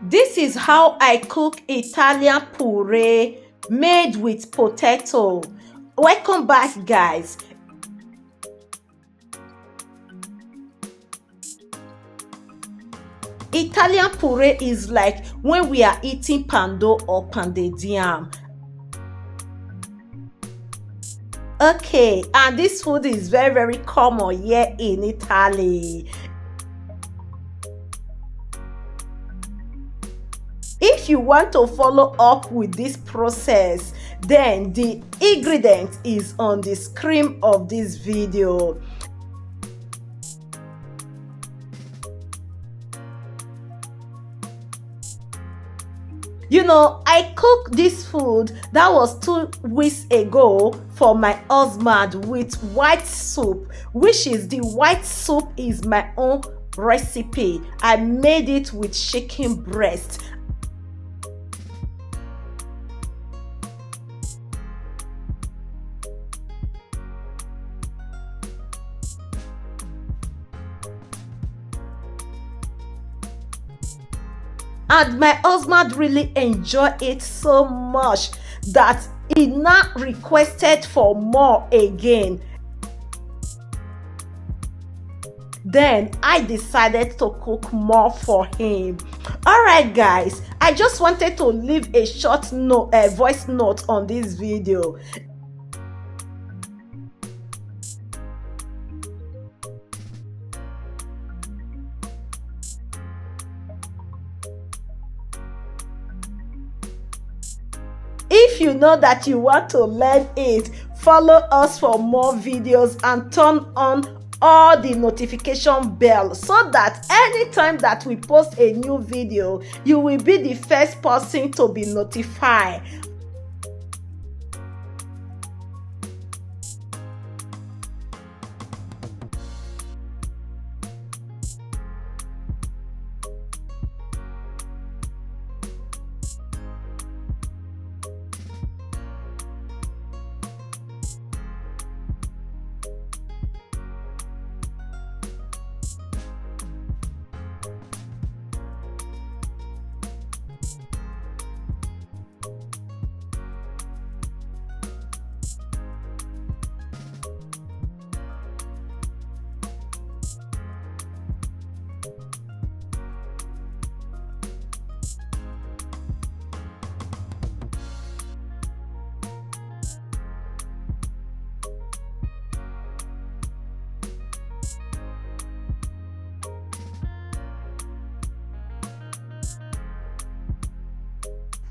This is how I cook Italian puree made with potato. Welcome back, guys. Italian puree is like when we are eating pando or pounded yam. Okay, and this food is very common here in Italy. If you want to follow up with this process, then the ingredient is on the screen of this video. You know, I cooked this food that was 2 weeks ago for my husband with white soup, which is the white soup is my own recipe. I made it with chicken breast. And my husband really enjoyed it so much that he now requested for more again. Then I decided to cook more for him. Alright guys, I just wanted to leave a short voice note on this video. If you know that you want to learn it, follow us for more videos and turn on all the notification bell so that anytime that we post a new video, you will be the first person to be notified.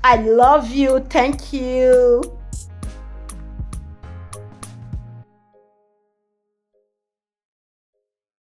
I love you. Thank you.